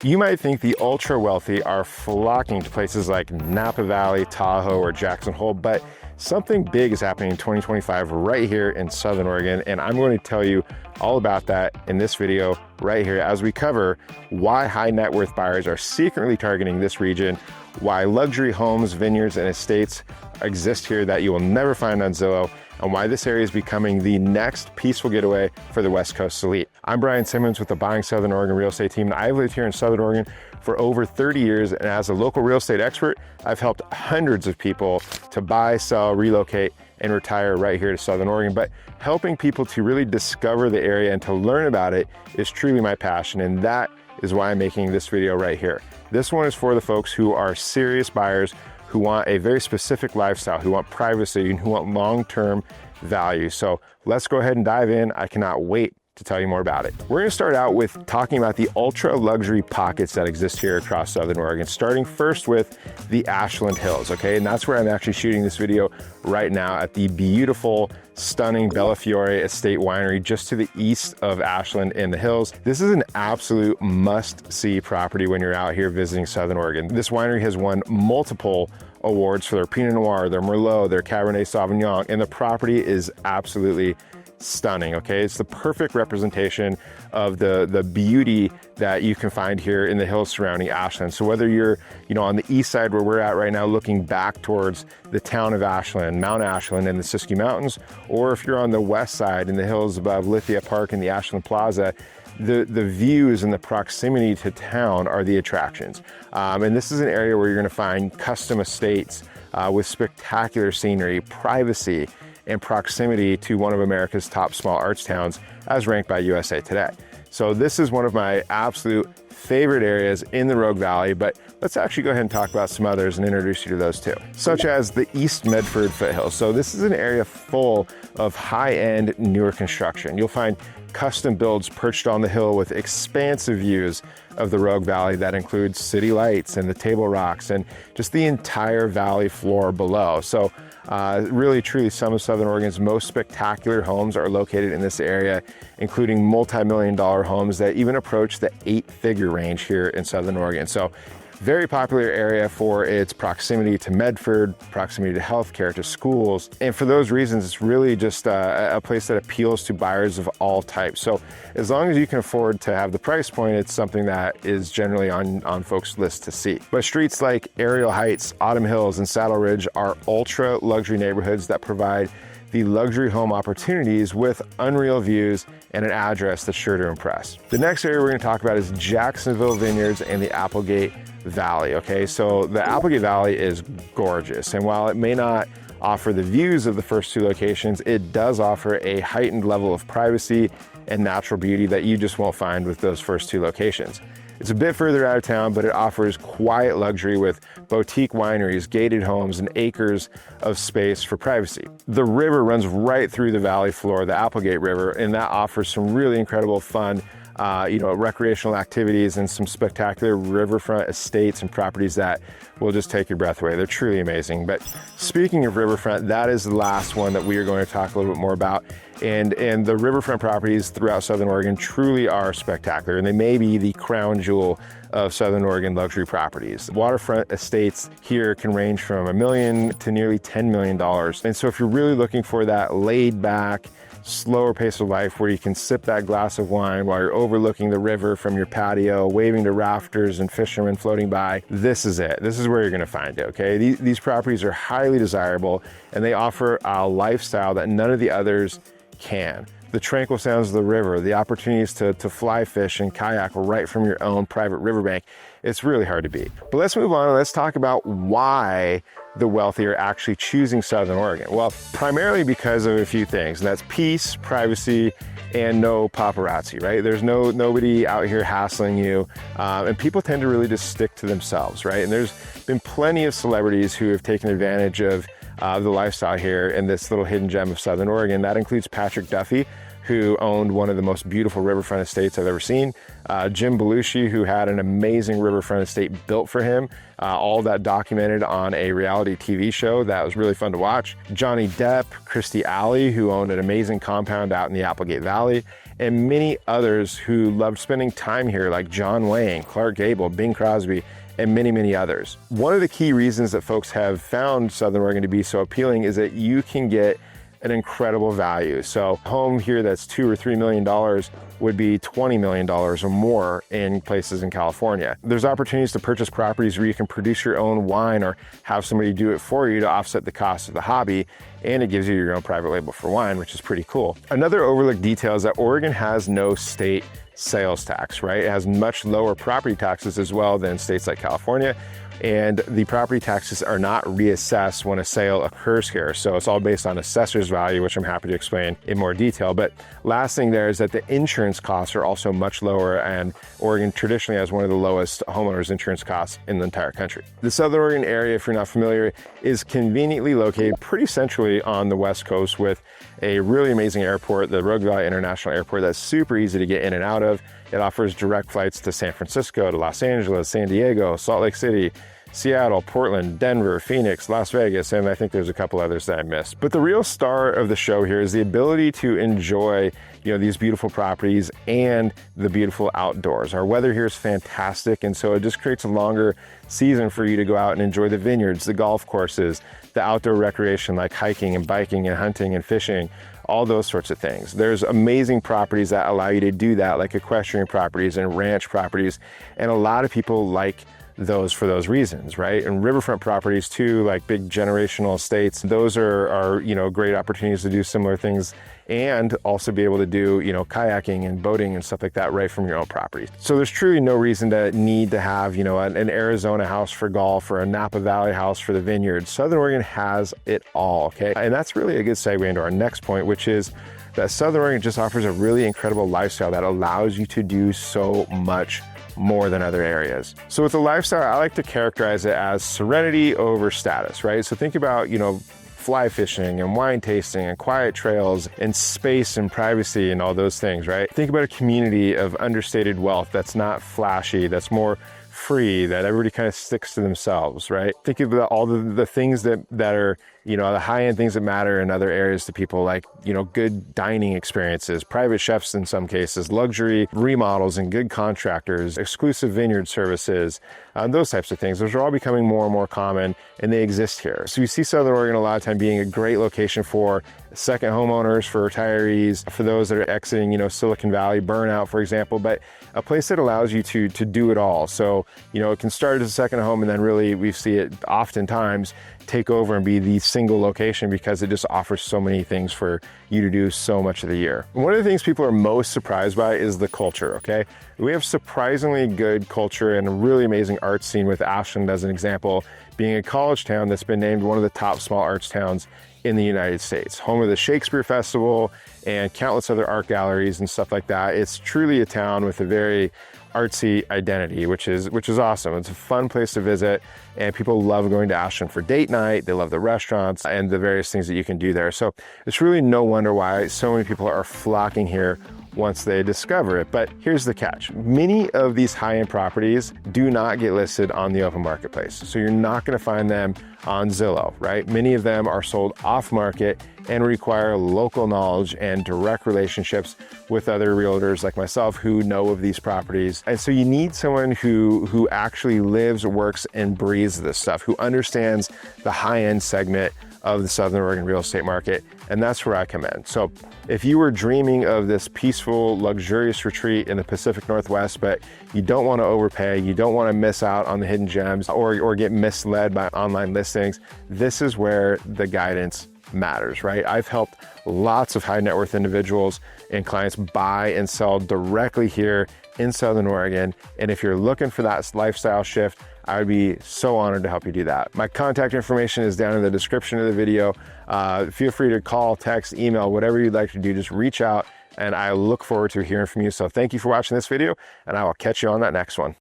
You might think the ultra wealthy are flocking to places like Napa Valley, Tahoe, or Jackson Hole, but something big is happening in 2025 right here in Southern Oregon, and I'm going to tell you all about that in this video right here as we cover why high net worth buyers are secretly targeting this region, why luxury homes, vineyards, and estates exist here that you will never find on Zillow, and why this area is becoming the next peaceful getaway for the West Coast elite. I'm Brian Simmons with the Buying Southern Oregon Real Estate Team, and I've lived here in Southern Oregon for over 30 years, and as a local real estate expert, I've helped hundreds of people to buy, sell, relocate, and retire right here to Southern Oregon. But helping people to really discover the area and to learn about it is truly my passion, and that is why I'm making this video right here. This one is for the folks who are serious buyers who want a very specific lifestyle, who want privacy, and who want long-term value. So let's go ahead and dive in. I cannot wait to tell you more about it. We're gonna start out with talking about the ultra luxury pockets that exist here across Southern Oregon, starting first with the Ashland Hills, okay? And that's where I'm actually shooting this video right now at the beautiful, stunning Bellafiore Estate Winery just to the east of Ashland in the hills. This is an absolute must-see property when you're out here visiting Southern Oregon. This winery has won multiple awards for their Pinot Noir, their Merlot, their Cabernet Sauvignon, and the property is absolutely stunning, okay? It's the perfect representation of the beauty that you can find here in the hills surrounding Ashland. So whether you're, on the east side where we're at right now, looking back towards the town of Ashland, Mount Ashland and the Siskiyou Mountains, or if you're on the west side in the hills above Lithia Park and the Ashland Plaza, the views and the proximity to town are the attractions. And this is an area where you're gonna find custom estates with spectacular scenery, privacy, and proximity to one of America's top small arts towns as ranked by USA Today. So this is one of my absolute favorite areas in the Rogue Valley, but let's actually go ahead and talk about some others and introduce you to those too, such as the East Medford foothills. So this is an area full of high-end newer construction. You'll find custom builds perched on the hill with expansive views of the Rogue Valley that includes city lights and the Table Rocks and just the entire valley floor below. So really, truly, some of Southern Oregon's most spectacular homes are located in this area, including multi-million-dollar homes that even approach the 8-figure range here in Southern Oregon. So very popular area for its proximity to Medford, proximity to healthcare, to schools. And for those reasons, it's really just a place that appeals to buyers of all types. So as long as you can afford to have the price point, it's something that is generally on folks' lists to see. But streets like Ariel Heights, Autumn Hills, and Saddle Ridge are ultra luxury neighborhoods that provide the luxury home opportunities with unreal views and an address that's sure to impress. The next area we're going to talk about is Jacksonville Vineyards and the Applegate Valley, okay? So the Applegate Valley is gorgeous, and while it may not offer the views of the first two locations, it does offer a heightened level of privacy and natural beauty that you just won't find with those first two locations. It's a bit further out of town, but it offers quiet luxury with boutique wineries, gated homes, and acres of space for privacy. The river runs right through the valley floor, the Applegate River, and that offers some really incredible fun recreational activities and some spectacular riverfront estates and properties that will just take your breath away. They're truly amazing. But speaking of riverfront, that is the last one that we are going to talk a little bit more about. And the riverfront properties throughout Southern Oregon truly are spectacular, and they may be the crown jewel of Southern Oregon luxury properties. Waterfront estates here can range from $1 million to nearly $10 million. And so if you're really looking for that laid back, slower pace of life where you can sip that glass of wine while you're overlooking the river from your patio, waving to rafters and fishermen floating by, this is it. This is where you're gonna find it, okay? These properties are highly desirable, and they offer a lifestyle that none of the others can. The tranquil sounds of the river, the opportunities to fly fish and kayak right from your own private riverbank, it's really hard to beat. But let's move on and let's talk about why the wealthy are actually choosing Southern Oregon. Well, primarily because of a few things, and that's peace, privacy, and no paparazzi, right? There's nobody out here hassling you, and people tend to really just stick to themselves, right? And there's been plenty of celebrities who have taken advantage of the lifestyle here in this little hidden gem of Southern Oregon. That includes Patrick Duffy, who owned one of the most beautiful riverfront estates I've ever seen. Jim Belushi, who had an amazing riverfront estate built for him. All of that documented on a reality TV show that was really fun to watch. Johnny Depp, Christy Alley, who owned an amazing compound out in the Applegate Valley. and many others who loved spending time here, like John Wayne, Clark Gable, Bing Crosby, and many, many others. One of the key reasons that folks have found Southern Oregon to be so appealing is that you can get an incredible value. So a home here that's $2 or $3 million would be $20 million or more in places in California. There's opportunities to purchase properties where you can produce your own wine or have somebody do it for you to offset the cost of the hobby, and it gives you your own private label for wine, which is pretty cool. Another overlooked detail is that Oregon has no state sales tax, right? It has much lower property taxes as well than states like California. And the property taxes are not reassessed when a sale occurs here. So it's all based on assessor's value, which I'm happy to explain in more detail. But last thing there is that the insurance costs are also much lower, and Oregon traditionally has one of the lowest homeowners insurance costs in the entire country. The Southern Oregon area, if you're not familiar, is conveniently located pretty centrally on the West Coast with a really amazing airport, the Rogue Valley International Airport, that's super easy to get in and out of. It offers direct flights to San Francisco, to Los Angeles, San Diego, Salt Lake City, Seattle, Portland, Denver, Phoenix, Las Vegas, and I think there's a couple others that I missed. But the real star of the show here is the ability to enjoy, these beautiful properties and the beautiful outdoors. Our weather here is fantastic, and so it just creates a longer season for you to go out and enjoy the vineyards, the golf courses, the outdoor recreation like hiking and biking and hunting and fishing, all those sorts of things. There's amazing properties that allow you to do that, like equestrian properties and ranch properties, and a lot of people like those for those reasons, right? And riverfront properties too, like big generational estates, those are great opportunities to do similar things and also be able to do, kayaking and boating and stuff like that right from your own property. So there's truly no reason to need to have, an Arizona house for golf or a Napa Valley house for the vineyards. Southern Oregon has it all, okay? And that's really a good segue into our next point, which is that Southern Oregon just offers a really incredible lifestyle that allows you to do so much more than other areas. So with the lifestyle, I like to characterize it as serenity over status, right? So think about, fly fishing and wine tasting and quiet trails and space and privacy and all those things, right? Think about a community of understated wealth that's not flashy, that's more free, that everybody kind of sticks to themselves, right? Think about all the things that are, the high-end things that matter in other areas to people, like, good dining experiences, private chefs in some cases, luxury remodels and good contractors, exclusive vineyard services, those types of things. Those are all becoming more and more common, and they exist here. So you see Southern Oregon a lot of time being a great location for second homeowners, for retirees, for those that are exiting, Silicon Valley burnout, for example, but a place that allows you to do it all. So, it can start as a second home, and then really we see it oftentimes take over and be the single location because it just offers so many things for you to do so much of the year. One of the things people are most surprised by is the culture, okay? We have surprisingly good culture and a really amazing art scene, with Ashland as an example, being a college town that's been named one of the top small arts towns in the United States, home of the Shakespeare Festival and countless other art galleries and stuff like that. It's truly a town with a very artsy identity, which is awesome. It's a fun place to visit, and people love going to Ashland for date night. They love the restaurants and the various things that you can do there. So it's really no wonder why so many people are flocking here once they discover it. But here's the catch. Many of these high-end properties do not get listed on the open marketplace. So you're not going to find them on Zillow, right? Many of them are sold off market and require local knowledge and direct relationships with other realtors like myself who know of these properties. And so you need someone who actually lives, works, and breathes this stuff, who understands the high-end segment of the Southern Oregon real estate market, and that's where I come in. So if you were dreaming of this peaceful, luxurious retreat in the Pacific Northwest, but you don't want to overpay, you don't want to miss out on the hidden gems or get misled by online listings, this is where the guidance matters, right? I've helped lots of high net worth individuals and clients buy and sell directly here in Southern Oregon. And if you're looking for that lifestyle shift, I would be so honored to help you do that. My contact information is down in the description of the video. Feel free to call, text, email, whatever you'd like to do, just reach out, and I look forward to hearing from you. So thank you for watching this video, and I will catch you on that next one.